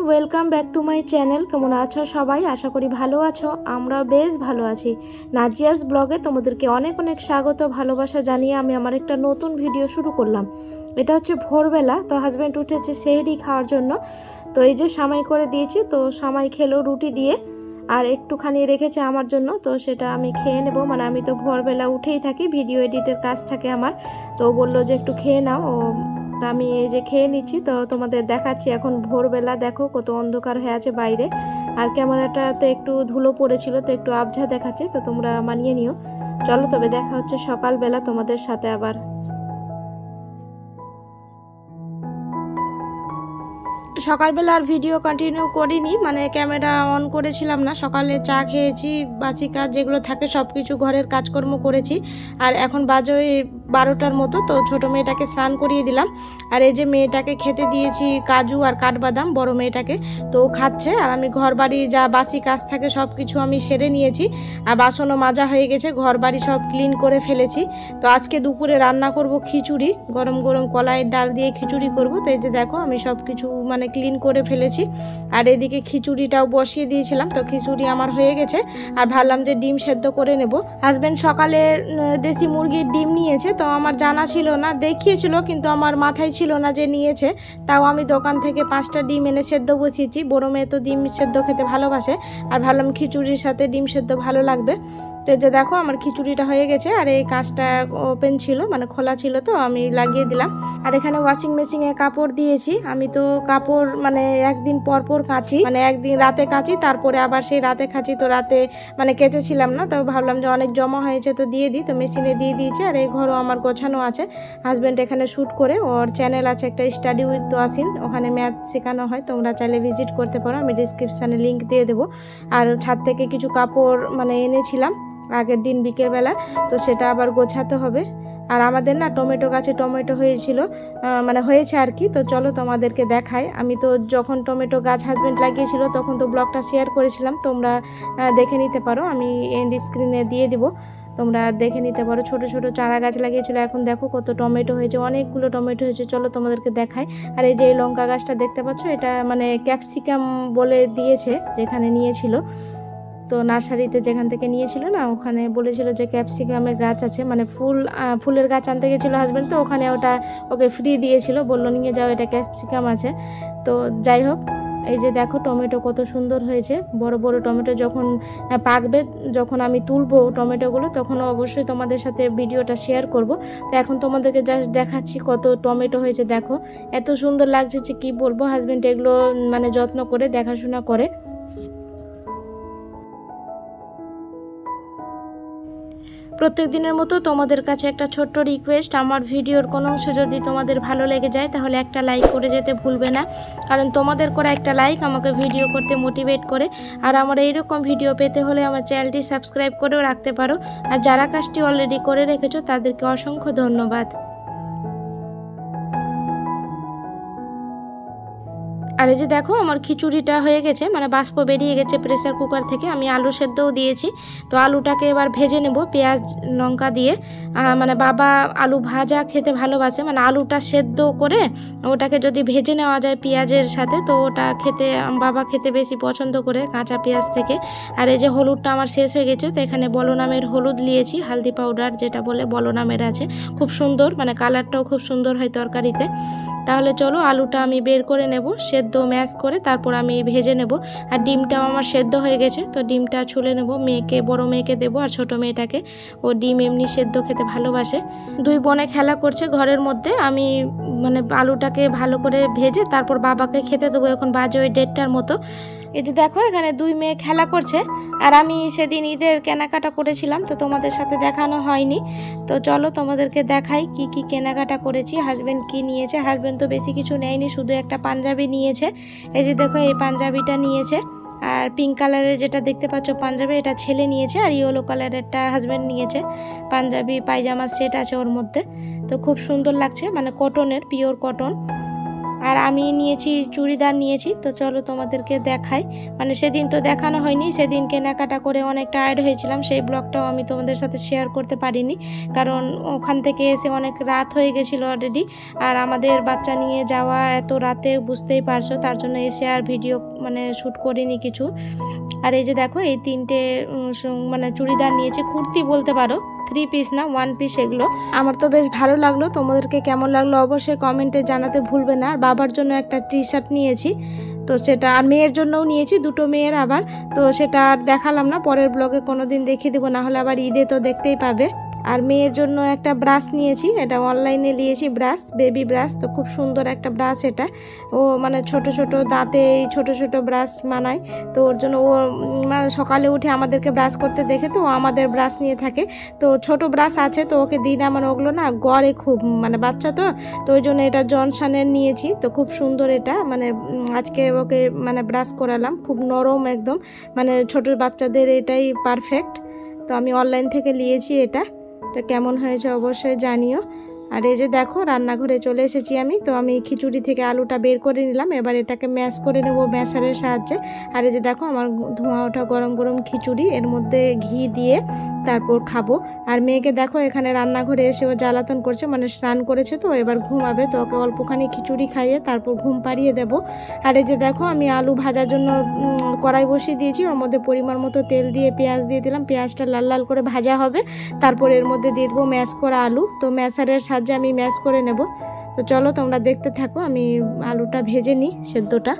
Welcome back to my channel. কেমন আছো সবাই? আশা করি ভালো আছো। আমরা বেশ ভালো আছি। নাজিয়াস ব্লগে তোমাদেরকে অনেক অনেক স্বাগত, ভালোবাসা জানিয়ে আমি আমার একটা নতুন ভিডিও শুরু করলাম। এটা হচ্ছে ভোরবেলা, তো হাজব্যান্ড উঠেছে সেহরি খাওয়ার জন্য। তো এই যে সামাই করে দিয়েছি, তো সামাই খেলো রুটি দিয়ে, আর একটুখানি রেখেছে আমার জন্য, তো সেটা আমি খেয়ে নেব। মানে আমি তো ভোরবেলা উঠেই থাকি, ভিডিও এডিটের কাজ থাকে আমার। তো বললো যে একটু খেয়ে নাও, তা আমি এই যে খেয়ে নিচ্ছি। তো তোমাদের দেখাচ্ছি এখন ভোরবেলা, দেখো কত অন্ধকার হয়ে আছে বাইরে, আর ক্যামেরাটাতে একটু ধুলো পড়েছিল, তো একটু আবঝা দেখাচ্ছে, তো তোমরা মানিয়ে নিও। চলো তবে দেখা হচ্ছে সকালবেলা তোমাদের সাথে আবার। সকালবেলা আর ভিডিও কন্টিনিউ করিনি, মানে ক্যামেরা অন করেছিলাম না। সকালে চা খেয়েছি, বাসি কাজ যেগুলো থাকে সব কিছু ঘরের কাজকর্ম করেছি, আর এখন বাজে ওই 12টার মতো। তো ছোটো মেয়েটাকে স্নান করিয়ে দিলাম, আর এই যে মেয়েটাকে খেতে দিয়েছি কাজু আর কাঠবাদাম, বড় মেয়েটাকে, তো ও খাচ্ছে। আর আমি ঘর বাড়ি যা বাসি কাজ থাকে সব কিছু আমি সেরে নিয়েছি, আর বাসনও মাজা হয়ে গেছে, ঘর বাড়ি সব ক্লিন করে ফেলেছি। তো আজকে দুপুরে রান্না করব খিচুড়ি, গরম গরম কলাইয়ের ডাল দিয়ে খিচুড়ি করব। তো এই যে দেখো আমি সব কিছু মানে ক্লিন করে ফেলেছি, আর এদিকে খিচুড়িটাও বসিয়ে দিয়েছিলাম। তো খিচুড়ি আমার হয়ে গেছে, আর ভাবলাম যে ডিম সেদ্ধ করে নেব। হাজব্যান্ড সকালে দেশি মুরগির ডিম নিয়েছে, তো আমার জানা ছিল না, দেখিয়েছিল কিন্তু আমার মাথায় ছিল না যে নিয়েছে। তাও আমি দোকান থেকে 5টা ডিম এনে সেদ্ধ বসিয়েছি। বড় মেয়ে তো ডিম সেদ্ধ খেতে ভালোবাসে, আর ভাবলাম খিচুড়ির সাথে ডিম সেদ্ধ ভালো লাগবে। তো যে দেখো আমার খিচুড়িটা হয়ে গেছে, আর এই কাজটা ওপেন ছিল, মানে খোলা ছিল, তো আমি লাগিয়ে দিলাম। আর এখানে ওয়াশিং মেশিনে কাপড় দিয়েছি। আমি তো কাপড় মানে একদিন পর পর কাচি, মানে একদিন রাতে কাচি, তারপরে আবার সেই রাতে কাচি। তো রাতে মানে কেচেছিলাম না, তো ভাবলাম যে অনেক জমা হয়েছে তো দিয়ে দিই, তো মেশিনে দিয়ে দিয়েছি। আর এই ঘরও আমার গোছানো আছে। হাজব্যান্ড এখানে শ্যুট করে, ওর চ্যানেল আছে একটা, স্টাডি উইথ তোয়াসিন, ওখানে ম্যাথ শেখানো হয়, তোমরা চাইলে ভিজিট করতে পারো, আমি ডিসক্রিপশানে লিঙ্ক দিয়ে দেবো। আর ছাদ থেকে কিছু কাপড় মানে এনেছিলাম আগের দিন বিকেলবেলা, তো সেটা আবার গোছাতে হবে। আর আমাদের না টমেটো গাছে টমেটো হয়েছিল, মানে হয়েছে আর কি। তো চলো তোমাদেরকে দেখাই। আমি তো যখন টমেটো গাছ হাজব্যান্ড লাগিয়েছিল তখন তো ব্লগটা শেয়ার করেছিলাম, তোমরা দেখে নিতে পারো, আমি এন্ড স্ক্রিনে দিয়ে দিব, তোমরা দেখে নিতে পারো। ছোট ছোট চারা গাছ লাগিয়েছিল, এখন দেখো কত টমেটো হয়েছে, অনেকগুলো টমেটো হয়েছে। চলো তোমাদেরকে দেখাই। আর এই যে এই লঙ্কা গাছটা দেখতে পাচ্ছ, এটা মানে ক্যাপসিকাম বলে দিয়েছে যেখানে নিয়েছিল, তো নার্সারিতে যেখান থেকে নিয়েছিল না, ওখানে বলেছিল যে ক্যাপসিকামের গাছ আছে, মানে ফুলের গাছ আনতে গেছিলো হাজব্যান্ড, তো ওখানে ওটা ওকে ফ্রি দিয়েছিল, বললো নিয়ে যাও, এটা ক্যাপসিকাম আছে। তো যাই হোক, এই যে দেখো টমেটো কত সুন্দর হয়েছে, বড় বড় টমেটো। যখন পাকবে, যখন আমি তুলবো টমেটোগুলো, তখন অবশ্যই তোমাদের সাথে ভিডিওটা শেয়ার করব। তো এখন তোমাদেরকে জাস্ট দেখাচ্ছি কত টমেটো হয়েছে, দেখো এত সুন্দর লাগছে যে কি বলবো। হাজব্যান্ড এগুলো মানে যত্ন করে দেখাশোনা করে। প্রত্যেক দিনের মতো তোমাদের কাছে একটা ছোট্ট রিকোয়েস্ট, আমার ভিডিওর কোনো অংশ যদি তোমাদের ভালো লেগে যায় তাহলে একটা লাইক করে যেতে ভুলবে না, কারণ তোমাদের করা একটা লাইক আমাকে ভিডিও করতে মোটিভেট করে। আর আমার এইরকম ভিডিও পেতে হলে আমার চ্যানেলটি সাবস্ক্রাইব করেও রাখতে পারো, আর যারা কাজটি অলরেডি করে রেখেছো তাদেরকে অসংখ্য ধন্যবাদ। আর এই যে দেখো আমার খিচুড়িটা হয়ে গেছে, মানে বাষ্প বেরিয়ে গেছে প্রেসার কুকার থেকে। আমি আলু সেদ্ধও দিয়েছি, তো আলুটাকে এবার ভেজে নেব পেঁয়াজ লঙ্কা দিয়ে। মানে বাবা আলু ভাজা খেতে ভালোবাসে, মানে আলুটা সেদ্ধ করে ওটাকে যদি ভেজে নেওয়া যায় পেঁয়াজের সাথে, তো ওটা খেতে বাবা খেতে বেশি পছন্দ করে কাঁচা পেঁয়াজ থেকে। আর এই যে হলুদটা আমার শেষ হয়ে গেছে, তো এখানে বলনামের হলুদ নিয়েছি, হালদি পাউডার যেটা বলে বলনামের আছে, খুব সুন্দর, মানে কালারটাও খুব সুন্দর হয় তরকারিতে। তাহলে চলো আলুটা আমি বের করে নেব, সেদ্ধ ম্যাশ করে তারপর আমি ভেজে নেব। আর ডিমটাও আমার সেদ্ধ হয়ে গেছে, তো ডিমটা ছুলে নেব, মেয়েকে, বড় মেয়েকে দেবো, আর ছোট মেয়েটাকে, ও ডিম এমনি সেদ্ধ খেতে ভালোবাসে। দুই বোনে খেলা করছে ঘরের মধ্যে। আমি মানে আলুটাকে ভালো করে ভেজে তারপর বাবাকে খেতে দেবো। এখন বাজে ওই 1:30টার মতো। এই যে দেখো এখানে দুই মেয়ে খেলা করছে, আর আমি সেদিন ঈদের কেনাকাটা করেছিলাম, তো তোমাদের সাথে দেখানো হয়নি। তো চলো তোমাদেরকে দেখাই কি কি কেনাকাটা করেছি। হাজব্যান্ড কি নিয়েছে, হাজব্যান্ড তো বেশি কিছু নেয়নি, শুধু একটা পাঞ্জাবি নিয়েছে। এই যে দেখো এই পাঞ্জাবিটা নিয়েছে, আর পিঙ্ক কালারের যেটা দেখতে পাচ্ছ পাঞ্জাবি, এটা ছেলে নিয়েছে। আর ইয়েলো কালারেরটা হাজব্যান্ড নিয়েছে। পাঞ্জাবি পায়জামা সেট আছে ওর মধ্যে, তো খুব সুন্দর লাগছে, মানে কটনের, পিওর কটন। আর আমি নিয়েছি চুড়িদার নিয়েছি। তো চলো তোমাদেরকে দেখাই, মানে সেদিন তো দেখানো হয়নি, সেদিন কেনাকাটা করে অনেক টায়ার্ড হয়েছিলাম, সেই ব্লগটাও আমি তোমাদের সাথে শেয়ার করতে পারিনি, কারণ ওখান থেকে এসে অনেক রাত হয়ে গেছিলো অলরেডি। আর আমাদের বাচ্চা নিয়ে যাওয়া এত রাতে বুঝতেই পারছো, তার জন্য এসে আর ভিডিও মানে শ্যুট করিনি কিছু। আর এই যে দেখো এই তিনটে মানে চুড়িদার নিয়েছি, কুর্তি বলতে পারো, 3 পিস না 1 পিস এগুলো। আমার তো বেশ ভালো লাগলো, তোমাদেরকে কেমন লাগলো অবশ্যই কমেন্টে জানাতে ভুলবে না। আর বাবার জন্য একটা টি শার্ট নিয়েছি, তো সেটা, আর মেয়ের জন্যও নিয়েছি, দুটো মেয়ের আবার। তো সেটা আর দেখালাম না, পরের ব্লগে কোনো দিন দেখিয়ে দেবো, না হলে আবার ঈদে তো দেখতেই পাবে। আর মেয়ের জন্য একটা ব্রাশ নিয়েছি, এটা অনলাইনে নিয়েছি, ব্রাশ, বেবি ব্রাশ। তো খুব সুন্দর একটা ব্রাশ এটা, ও মানে ছোট ছোট দাঁতে এই ছোট ছোট ব্রাশ মানায়। তো ওর জন্য ও মানে সকালে উঠে আমাদেরকে ব্রাশ করতে দেখে, তো ও আমাদের ব্রাশ নিয়ে থাকে। তো ছোট ব্রাশ আছে, তো ওকে দিই না, মানে ওগুলো না গড়ে খুব, মানে বাচ্চা তো, তো ওই জন্য এটা জনসনের নিয়েছি। তো খুব সুন্দর এটা, মানে আজকে ওকে মানে ব্রাশ করালাম, খুব নরম একদম, মানে ছোট বাচ্চাদের এটাই পারফেক্ট। তো আমি অনলাইন থেকে নিয়েছি এটা, তো কেমন হয়েছে অবশ্যই জানিও। আর এই যে দেখো রান্নাঘরে চলে এসেছি আমি। তো আমি খিচুড়ি থেকে আলুটা বের করে নিলাম, এবার এটাকে ম্যাশ করে নেব ম্যাশারের সাহায্যে। আর এই যে দেখো আমার ধোঁয়া ওঠা গরম গরম খিচুড়ি, এর মধ্যে ঘি দিয়ে তারপর খাবো। আর মেয়েকে দেখো এখানে রান্নাঘরে এসে ও জ্বালাতন করছে, মানে স্নান করেছে তো এবার ঘুমাবে, তো ওকে অল্পখানি খিচুড়ি খাইয়ে তারপর ঘুম পাড়িয়ে দেব। আর এই যে দেখো আমি আলু ভাজার জন্য কড়াই বসিয়ে দিয়েছি, ওর মধ্যে পরিমাণ মতো তেল দিয়ে পেঁয়াজ দিয়ে দিলাম, পেঁয়াজটা লাল লাল করে ভাজা হবে, তারপর এর মধ্যে দিয়ে দেবো ম্যাশ করা আলু। তো ম্যাশারের সাহায্যে আমি ম্যাশ করে নেব। তো চলো তোমরা দেখতে থাকো, আমি আলুটা ভেজে নিই সেদ্ধটা।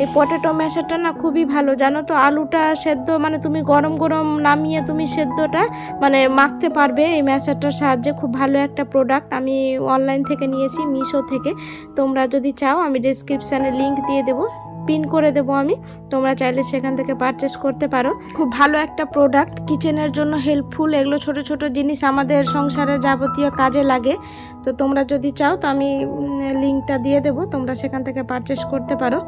এই পটেটো ম্যাশারটা না খুবই ভালো, জানো তো, আলুটা সেদ্ধ মানে তুমি গরম গরম নামিয়ে তুমি সেদ্ধটা মানে মাখতে পারবে এই ম্যাশারটার সাহায্যে। খুব ভালো একটা প্রোডাক্ট, আমি অনলাইন থেকে নিয়েছি, মিশো থেকে। তোমরা যদি চাও আমি ডেসক্রিপশানে লিংক দিয়ে দেবো, পিন করে দেবো আমি, তোমরা চাইলে সেখান থেকে পারচেস করতে পারো। খুব ভালো একটা প্রোডাক্ট, কিচেনের জন্য হেল্পফুল, এগুলো ছোট ছোট জিনিস আমাদের সংসারে যাবতীয় কাজে লাগে। তো তোমরা যদি চাও তো আমি লিঙ্কটা দিয়ে দেবো, তোমরা সেখান থেকে পারচেস করতে পারো।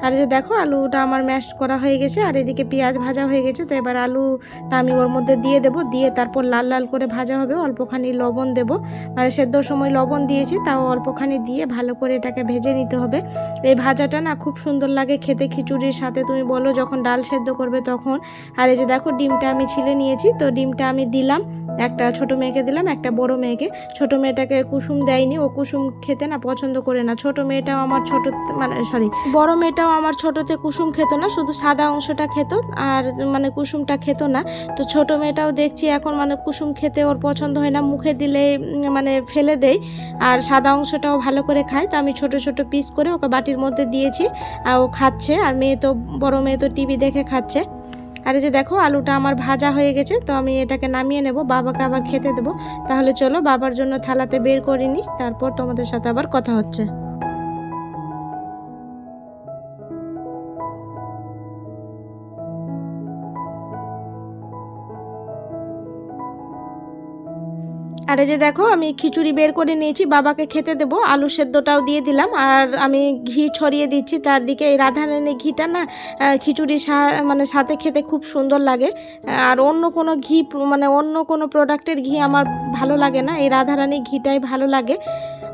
আর যে দেখো আলুটা আমার ম্যাশ করা হয়ে গেছে, আর এদিকে পেঁয়াজ ভাজা হয়ে গেছে। তো এবার আলুটা আমি ওর মধ্যে দিয়ে দেবো, দিয়ে তারপর লাল লাল করে ভাজা হবে, অল্পখানি লবণ দেবো, মানে সেদ্ধর সময় লবণ দিয়েছি তাও অল্পখানি দিয়ে ভালো করে এটাকে ভেজে নিতে হবে। এই ভাজাটা না খুব সুন্দর লাগে খেতে খিচুড়ির সাথে, তুমি বলো যখন ডাল সেদ্ধ করবে তখন। আর এই যে দেখো ডিমটা আমি ছিলে নিয়েছি, তো ডিমটা আমি দিলাম, একটা ছোট মেয়েকে দিলাম, একটা বড় মেয়েকে। ছোট মেয়েটাকে কুসুম দেয়নি, ও কুসুম খেতে না পছন্দ করে না। ছোট মেয়েটাও আমার ছোট, মানে সরি বড় মেয়েটাও আমার ছোটতে কুসুম খেত না, শুধু সাদা অংশটা খেত, আর মানে কুসুমটা খেত না। তো ছোট মেয়েটাও দেখছি এখন মানে কুসুম খেতে ওর পছন্দ হয় না, মুখে দিলে মানে ফেলে দেয়, আর সাদা অংশটাও ভালো করে খায়। তো আমি ছোট ছোট পিস করে ওকে বাটির মধ্যে দিয়েছি, আর ও খাচ্ছে। আর বড় মেয়ে তো টিভি দেখে খাচ্ছে। আর এই যে দেখো আলুটা আমার ভাজা হয়ে গেছে, তো আমি এটাকে নামিয়ে নেব, বাবাকে আবার খেতে দেবো। তাহলে চলো বাবার জন্য থালাতে বের করে নিই, তারপর তোমাদের সাথে আবার কথা হচ্ছে। আর এই যে দেখো আমি খিচুড়ি বের করে নিয়েছি, বাবাকে খেতে দেবো, আলু সেদ্ধটাও দিয়ে দিলাম, আর আমি ঘি ছড়িয়ে দিচ্ছি চারদিকে। এই রাধারানী ঘিটা না খিচুড়ির মানে সাথে খেতে খুব সুন্দর লাগে। আর অন্য কোনো ঘি মানে অন্য কোনো প্রোডাক্টের ঘি আমার ভালো লাগে না, এই রাধারানী ঘিটাই ভালো লাগে।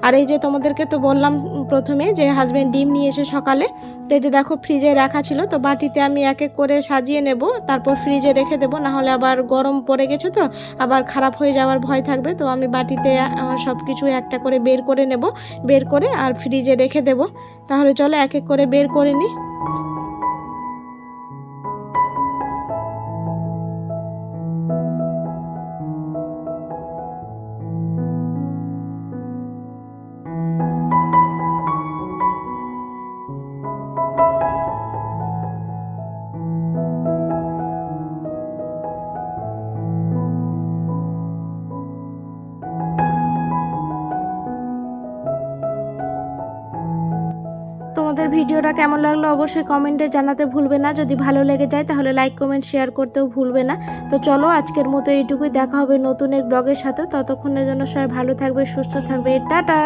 আর এই যে তোমাদেরকে তো বললাম প্রথমে যে হাজব্যান্ড ডিম নিয়ে এসে সকালে, তো এই যে দেখো ফ্রিজে রাখা ছিল, তো বাটিতে আমি এক এক করে সাজিয়ে নেব, তারপর ফ্রিজে রেখে দেবো, না হলে আবার গরম পড়ে গেছে তো আবার খারাপ হয়ে যাওয়ার ভয় থাকবে। তো আমি বাটিতে সব কিছু একটা করে বের করে নেব, বের করে আর ফ্রিজে রেখে দেব। তাহলে চলো এক এক করে বের করে নিই। তোমাদের তোমাদের ভিডিওটা কেমন লাগলো অবশ্যই কমেন্টে জানাতে ভুলবে না। যদি ভালো লেগে যায় তাহলে লাইক কমেন্ট শেয়ার করতেও ভুলবে না। তো চলো আজকের মতো এইটুকুই, দেখা হবে নতুন এক ব্লগের সাথে। ততক্ষণের জন্য সবাই ভালো থাকবে, সুস্থ থাকবে, টাটা।